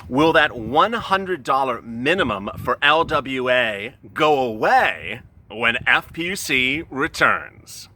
Will that $100 minimum for LWA go away when FPUC returns?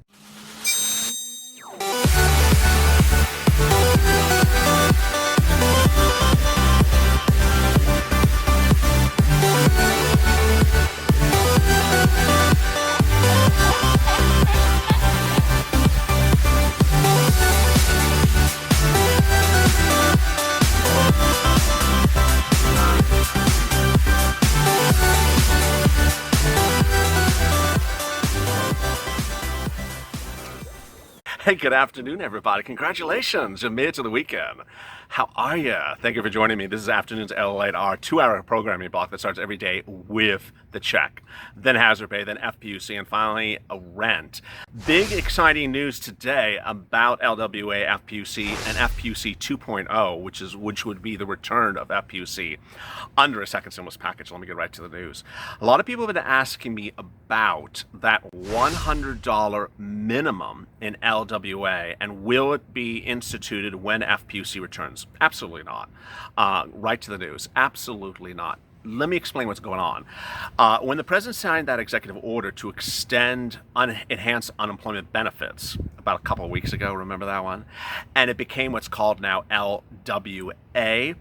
Hey, good afternoon, everybody. Congratulations, you're made to the weekend. How are you? Thank you for joining me. This is Afternoon's LALATE, our 2-hour programming block that starts every day with the check, then hazard pay, then FPUC, and finally a rent. Big exciting news today about LWA, FPUC, and FPUC 2.0, which would be the return of FPUC under a second stimulus package. Let me get right to the news. A lot of people have been asking me about that $100 minimum in LWA, and will it be instituted when FPUC returns? Absolutely not. Right to the news. Absolutely not. Let me explain what's going on. When the president signed that executive order to extend enhanced unemployment benefits about a couple of weeks ago, remember that one? And it became what's called now LWA.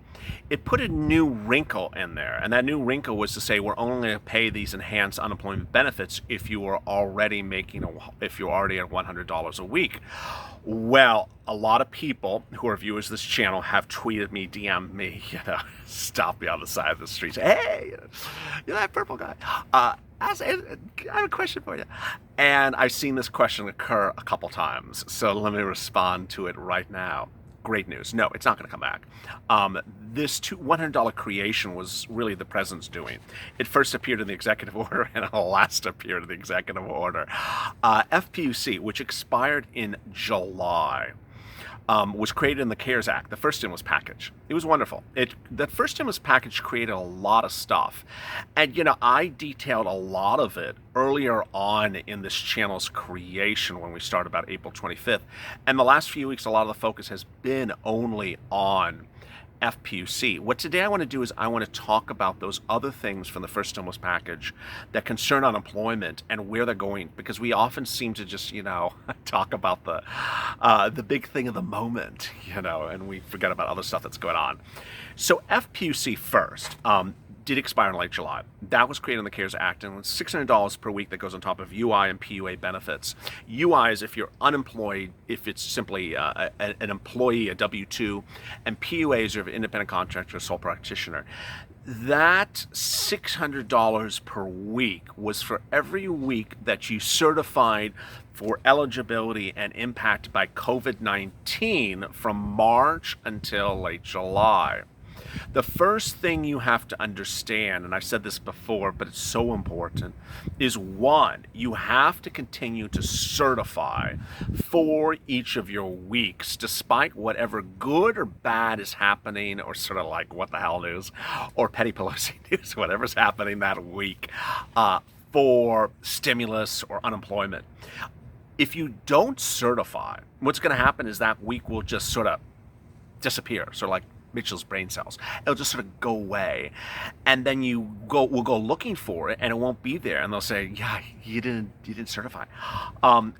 It put a new wrinkle in there, and that new wrinkle was to say we're only going to pay these enhanced unemployment benefits if you are already at $100 a week. Well, a lot of people who are viewers of this channel have tweeted me, DM'd me, stop me on the side of the street, say, hey, you're that purple guy. I have a question for you. And I've seen this question occur a couple times, so let me respond to it right now. Great news. No, it's not going to come back. This $100 creation was really the president's doing. It first appeared in the executive order and it last appeared in the executive order. FPUC, which expired in July, was created in the CARES Act, the first stimulus package. It was wonderful. That first stimulus package created a lot of stuff. And, I detailed a lot of it earlier on in this channel's creation when we started about April 25th. And the last few weeks, a lot of the focus has been only on FPUC. What today I want to do is I want to talk about those other things from the first stimulus package that concern unemployment and where they're going, because we often seem to just, talk about the big thing of the moment, and we forget about other stuff that's going on. So FPUC first did expire in late July. That was created in the CARES Act, and it's $600 per week that goes on top of UI and PUA benefits. UI is if you're unemployed, if it's simply an employee, a W-2, and PUA is if you're an independent contractor, a sole practitioner. That $600 per week was for every week that you certified for eligibility and impact by COVID-19 from March until late July. The first thing you have to understand, and I've said this before, but it's so important, is one, you have to continue to certify for each of your weeks, despite whatever good or bad is happening, or sort of like what the hell news, or Petty Pelosi news, whatever's happening that week, for stimulus or unemployment. If you don't certify, what's going to happen is that week will just sort of disappear, sort of like Mitchell's brain cells. It'll just sort of go away, and then we'll go looking for it, and it won't be there, and they'll say, "Yeah, you didn't certify."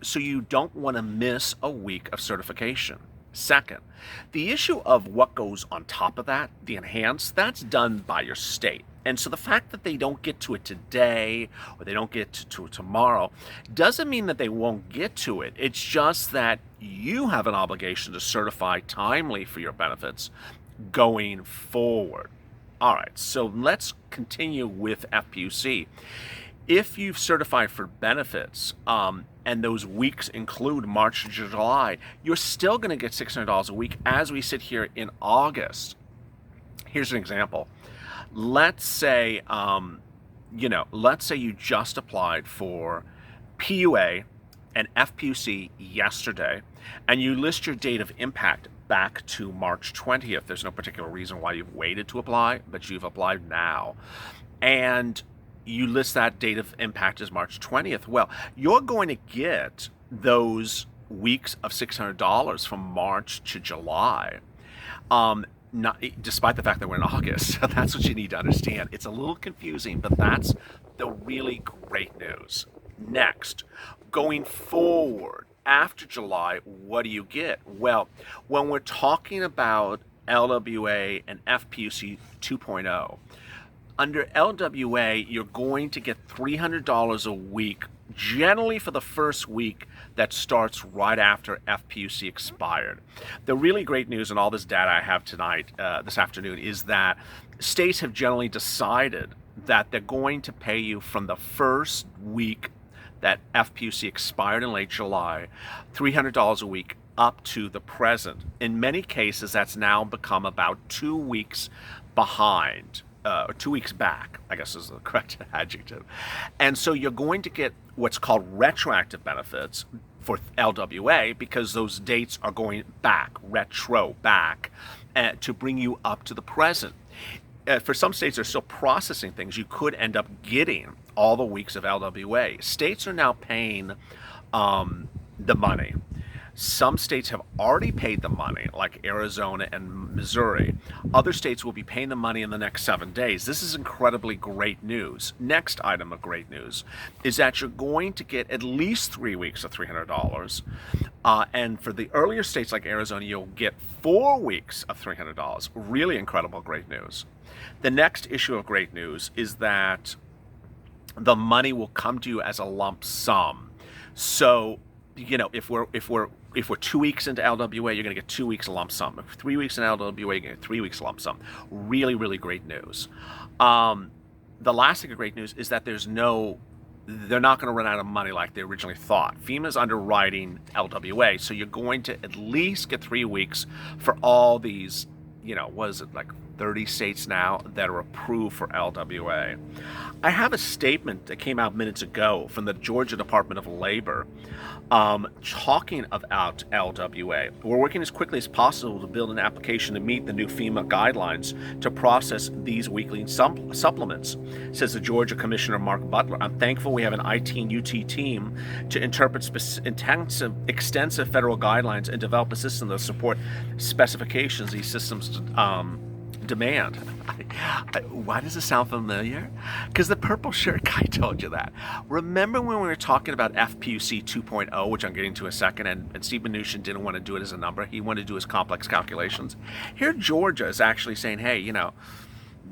So you don't want to miss a week of certification. Second, the issue of what goes on top of that, the enhanced, that's done by your state. And so the fact that they don't get to it today or they don't get to it tomorrow doesn't mean that they won't get to it. It's just that you have an obligation to certify timely for your benefits going forward. All right, so let's continue with FPUC. If you've certified for benefits, and those weeks include March to July, you're still going to get $600 a week as we sit here in August. Here's an example. Let's say, you just applied for PUA and FPUC yesterday, and you list your date of impact back to March 20th. There's no particular reason why you've waited to apply, but you've applied now. And you list that date of impact as March 20th. Well, you're going to get those weeks of $600 from March to July. not, despite the fact that we're in August. That's what you need to understand. It's a little confusing, but that's the really great news. Next, going forward after July, what do you get? Well, when we're talking about LWA and FPUC 2.0, under LWA, you're going to get $300 a week, generally for the first week that starts right after FPUC expired. The really great news and all this data I have tonight, this afternoon, is that states have generally decided that they're going to pay you from the first week that FPUC expired in late July, $300 a week up to the present. In many cases, that's now become about 2 weeks behind. Or 2 weeks back, I guess is the correct adjective. And so you're going to get what's called retroactive benefits for LWA because those dates are going back, retro back, to bring you up to the present. For some states that are still processing things, you could end up getting all the weeks of LWA. States are now paying the money. Some states have already paid the money, like Arizona and Missouri. Other states will be paying the money in the next 7 days. This is incredibly great news. Next item of great news is that you're going to get at least 3 weeks of $300. And for the earlier states like Arizona, you'll get 4 weeks of $300. Really incredible, great news. The next issue of great news is that the money will come to you as a lump sum. So, you know, if we're 2 weeks into LWA, you're going to get 2 weeks lump sum. If 3 weeks in LWA, you're going to get 3 weeks lump sum. Really, really great news. The last thing of great news is that they're not going to run out of money like they originally thought. FEMA's underwriting LWA, so you're going to at least get 3 weeks for all these, you know, what is it, like 30 states now that are approved for LWA. I have a statement that came out minutes ago from the Georgia Department of Labor talking about LWA. We're working as quickly as possible to build an application to meet the new FEMA guidelines to process these weekly supplements, says the Georgia Commissioner Mark Butler. I'm thankful we have an IT and UT team to interpret extensive federal guidelines and develop a system that support specifications these systems demand. Why does it sound familiar? Because the purple shirt guy told you that. Remember when we were talking about FPUC 2.0, which I'm getting to in a second, and Steve Mnuchin didn't want to do it as a number. He wanted to do his complex calculations. Here Georgia is actually saying, hey, you know,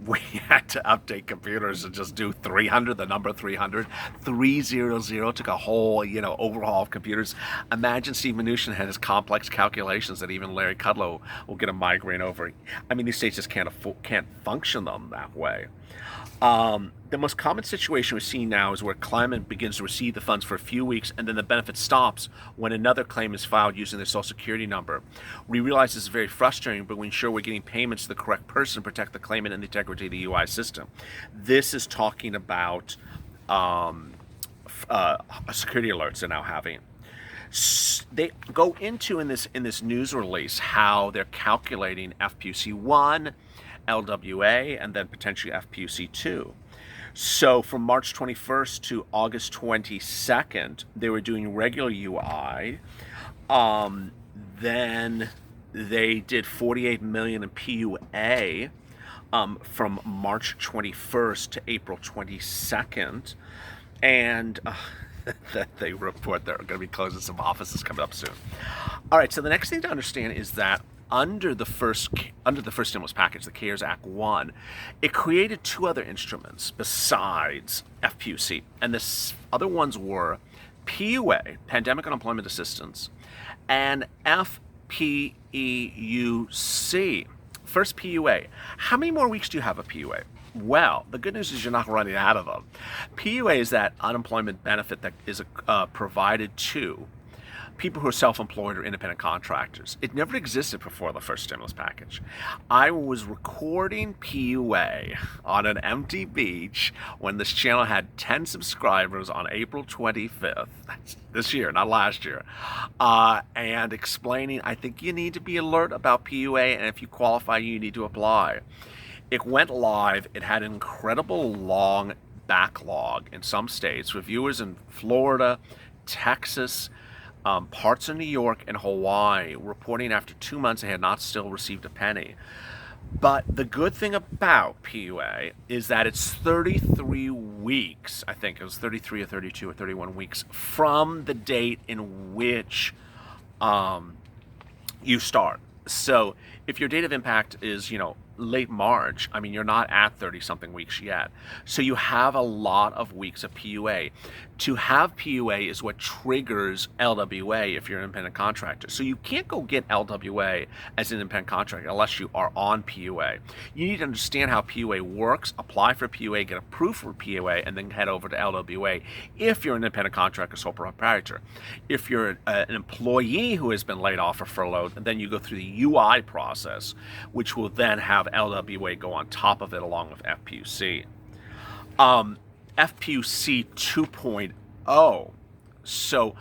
we had to update computers and just do 300, the number 300. 300 took a whole, you know, overhaul of computers. Imagine Steve Mnuchin had his complex calculations that even Larry Kudlow will get a migraine over. I mean, these states just can't function them that way. The most common situation we're seeing now is where a claimant begins to receive the funds for a few weeks and then the benefit stops when another claim is filed using their social security number. We realize this is very frustrating, but we ensure we're getting payments to the correct person to protect the claimant and the integrity of the UI system. This is talking about security alerts they're now having. They go into in this news release how they're calculating FPUC 1, LWA, and then potentially FPUC 2. So from March 21st to August 22nd, they were doing regular UI. Then they did 48 million in PUA from March 21st to April 22nd. And they report they're going to be closing some offices coming up soon. All right, so the next thing to understand is that under the first stimulus package, the CARES Act 1, it created 2 other instruments besides FPUC. And the other ones were PUA, Pandemic Unemployment Assistance, and FPEUC. First, PUA. How many more weeks do you have of PUA? Well, the good news is you're not running out of them. PUA is that unemployment benefit that is provided to people who are self-employed or independent contractors. It never existed before the first stimulus package. I was recording PUA on an empty beach when this channel had 10 subscribers on April 25th, this year, not last year, and explaining, I think you need to be alert about PUA, and if you qualify, you need to apply. It went live. It had an incredible long backlog in some states. Reviewers in Florida, Texas, parts of New York and Hawaii reporting after 2 months they had not still received a penny. But the good thing about PUA is that it's 33 weeks, I think it was 33 or 32 or 31 weeks from the date in which you start. So if your date of impact is, late March, I mean, you're not at 30 something weeks yet. So you have a lot of weeks of PUA. To have PUA is what triggers LWA if you're an independent contractor. So you can't go get LWA as an independent contractor unless you are on PUA. You need to understand how PUA works, apply for PUA, get approved for PUA, and then head over to LWA if you're an independent contractor, sole proprietor. If you're an employee who has been laid off or furloughed, then you go through the UI process, which will then have LWA go on top of it along with FPUC. FPUC 2.0. So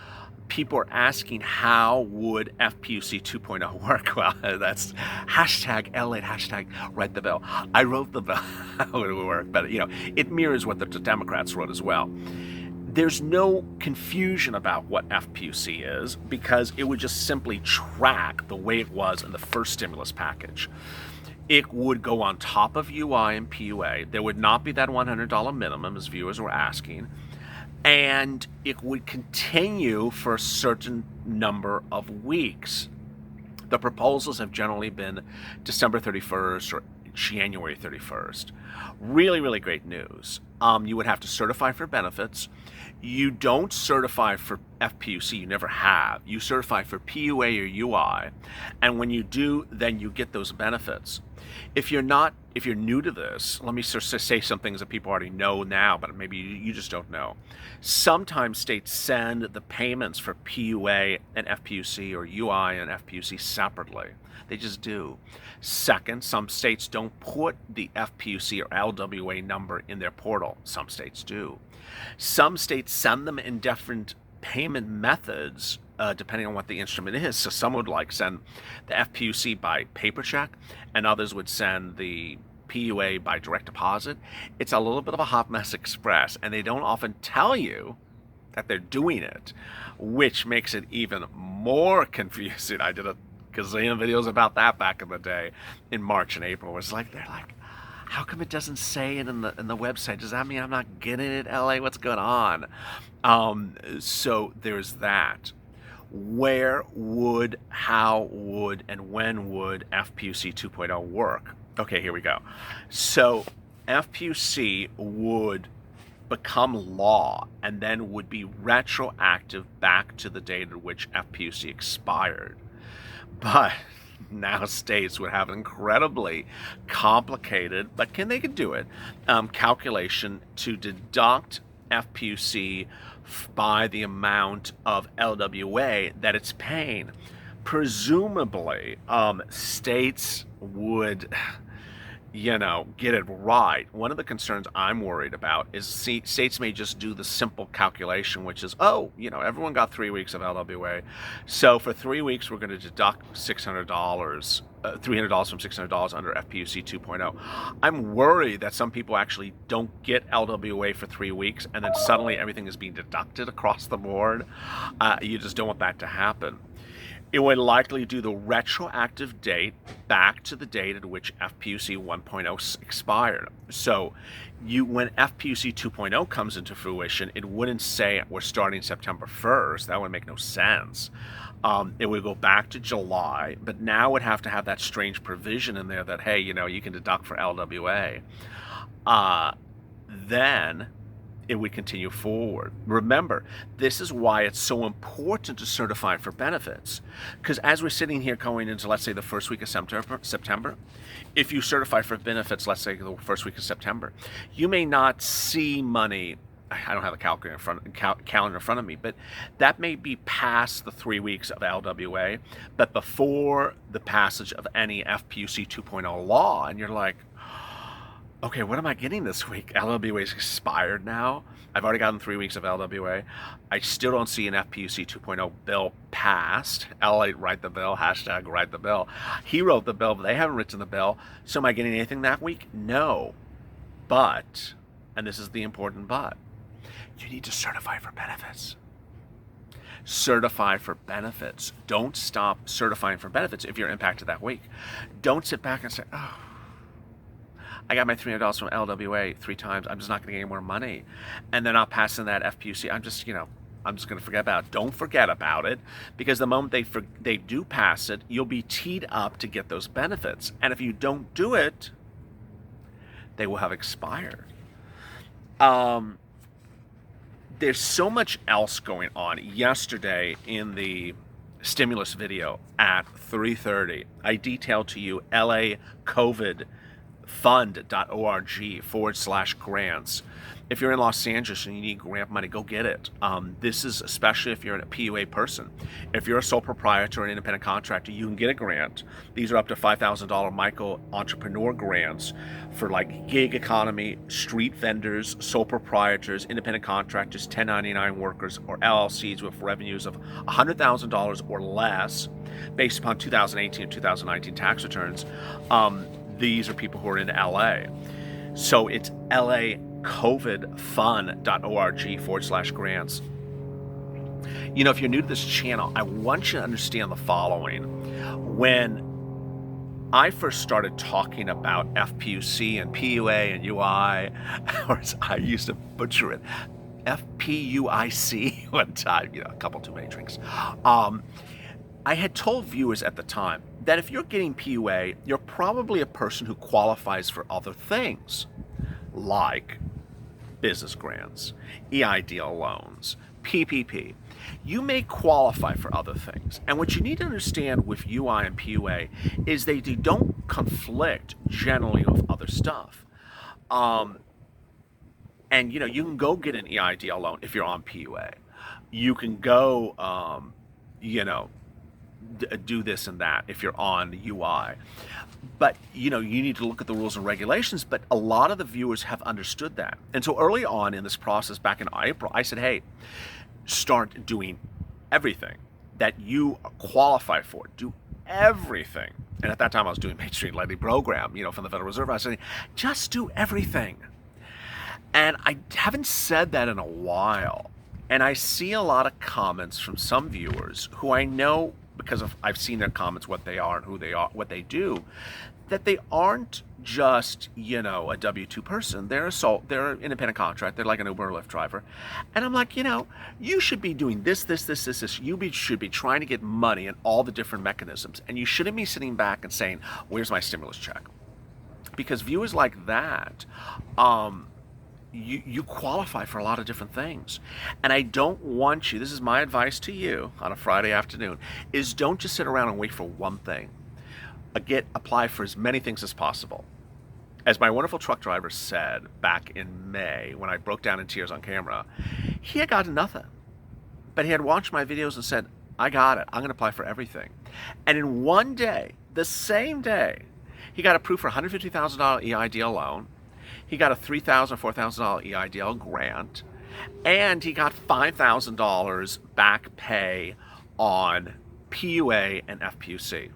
people are asking, how would FPUC 2.0 work? Well, that's hashtag LALATE, hashtag write the bill. I wrote the bill how it would work, but it mirrors what the Democrats wrote as well. There's no confusion about what FPUC is because it would just simply track the way it was in the first stimulus package. It would go on top of UI and PUA. There would not be that $100 minimum, as viewers were asking. And it would continue for a certain number of weeks. The proposals have generally been December 31st or January 31st. Really, really great news. You would have to certify for benefits. You don't certify for FPUC, you never have. You certify for PUA or UI, and when you do, then you get those benefits. If you're new to this, let me say some things that people already know now, but maybe you just don't know. Sometimes states send the payments for PUA and FPUC or UI and FPUC separately. They just do. Second, some states don't put the FPUC or LWA number in their portal. Some states do. Some states send them in different payment methods depending on what the instrument is. So some would send the FPUC by paper check, and others would send the PUA by direct deposit. It's a little bit of a hot mess express, and they don't often tell you that they're doing it, which makes it even more confusing. I did a gazillion videos about that back in the day in March and April. They're like, how come it doesn't say it in the website? Does that mean I'm not getting it, LA? What's going on? So there's that. Where would, how would, and when would FPUC 2.0 work? Okay, here we go. So FPUC would become law and then would be retroactive back to the date at which FPUC expired. But now states would have an incredibly complicated, but they could do it, calculation to deduct FPUC by the amount of LWA that it's paying. Presumably, states would, get it right. One of the concerns I'm worried about is states may just do the simple calculation, which is, everyone got 3 weeks of LWA. So for 3 weeks, we're going to deduct $600, $300 from $600 under FPUC 2.0. I'm worried that some people actually don't get LWA for 3 weeks, and then suddenly everything is being deducted across the board. You just don't want that to happen. It would likely do the retroactive date back to the date at which FPUC 1.0 expired. So when FPUC 2.0 comes into fruition, it wouldn't say we're starting September 1st. That would make no sense. It would go back to July, but now would have to have that strange provision in there that, hey, you can deduct for LWA. Then it would continue forward. Remember, this is why it's so important to certify for benefits. Because as we're sitting here going into, let's say, the first week of September, if you certify for benefits, let's say the first week of September, you may not see money. I don't have a calendar in front of me, but that may be past the 3 weeks of LWA, but before the passage of any FPUC 2.0 law, and you're like, okay, what am I getting this week? LWA is expired now. I've already gotten 3 weeks of LWA. I still don't see an FPUC 2.0 bill passed. LA write the bill, hashtag write the bill. He wrote the bill, but they haven't written the bill. So am I getting anything that week? No. But, and this is the important but, you need to certify for benefits. Certify for benefits. Don't stop certifying for benefits if you're impacted that week. Don't sit back and say, oh, I got my $300 from LWA 3 times. I'm just not going to get any more money. And they're not passing that FPUC. I'm just going to forget about it. Don't forget about it, because the moment they do pass it, you'll be teed up to get those benefits. And if you don't do it, they will have expired. There's so much else going on. Yesterday in the stimulus video at 3:30, I detailed to you lacovidfund.org/grants. If you're in Los Angeles and you need grant money, go get it. This is especially if you're a PUA person. If you're a sole proprietor or an independent contractor, you can get a grant. These are up to $5,000 micro entrepreneur grants for like gig economy, street vendors, sole proprietors, independent contractors, 1099 workers, or LLCs with revenues of $100,000 or less based upon 2018 and 2019 tax returns. These are people who are in LA. So it's lacovidfund.org/grants. You know, if you're new to this channel, I want you to understand the following. When I first started talking about FPUC and PUA and UI, or as I used to butcher it, FPUIC one time, a couple too many drinks. I had told viewers at the time that if you're getting PUA, you're probably a person who qualifies for other things, like business grants, EIDL loans, PPP. You may qualify for other things. And what you need to understand with UI and PUA is they don't conflict generally with other stuff. And you can go get an EIDL loan if you're on PUA. You can go, do this and that if you're on UI. But you need to look at the rules and regulations. But a lot of the viewers have understood that. And so early on in this process, back in April, I said, hey, start doing everything that you qualify for. Do everything. And at that time I was doing mainstream lending program, from the Federal Reserve. I was saying, just do everything. And I haven't said that in a while. And I see a lot of comments from some viewers who I know, because I've seen their comments, what they are and who they are, what they do, that they aren't just, a W-2 person. They're an independent contractor. They're like an Uber or Lyft driver. And I'm like, you should be doing this. You should be trying to get money in all the different mechanisms. And you shouldn't be sitting back and saying, where's my stimulus check? Because viewers like that, you qualify for a lot of different things. And I don't want you, this is my advice to you on a Friday afternoon, is don't just sit around and wait for one thing. Apply for as many things as possible. As my wonderful truck driver said back in May, when I broke down in tears on camera, he had gotten nothing. But he had watched my videos and said, I got it. I'm going to apply for everything. And in one day, the same day, he got approved for a $150,000 EIDL loan. He got a $3,000, $4,000 EIDL grant, and he got $5,000 back pay on PUA and FPUC.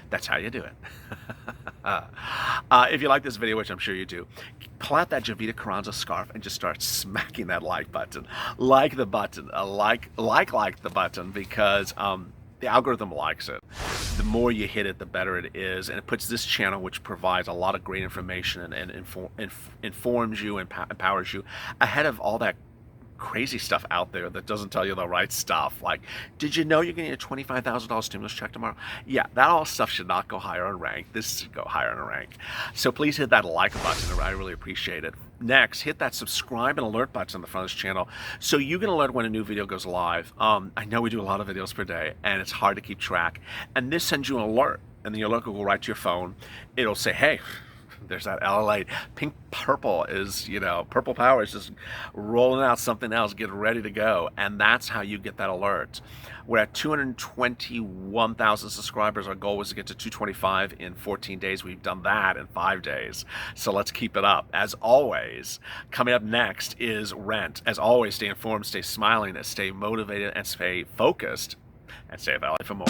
That's how you do it. If you like this video, which I'm sure you do, pull out that Jovita Carranza scarf and just start smacking that like button. Like the button, like the button, because the algorithm likes it. The more you hit it, the better it is, and it puts this channel, which provides a lot of great information and informs you and empowers you, ahead of all that crazy stuff out there that doesn't tell you the right stuff. Like, did you know you're going to get a $25,000 stimulus check tomorrow? Yeah, that all stuff should not go higher in rank. This should go higher in rank. So please hit that like button. I really appreciate it. Next, hit that subscribe and alert button on the front of this channel so you can alert when a new video goes live. I know we do a lot of videos per day, and it's hard to keep track. And this sends you an alert, and the alert will go right to your phone. It'll say, hey, there's that LALATE. Pink purple is, purple power is just rolling out something else, get ready to go. And that's how you get that alert. We're at 221,000 subscribers. Our goal was to get to 225 in 14 days. We've done that in 5 days. So let's keep it up. As always, coming up next is rent. As always, stay informed, stay smiling, stay motivated, and stay focused, and stay valid for more.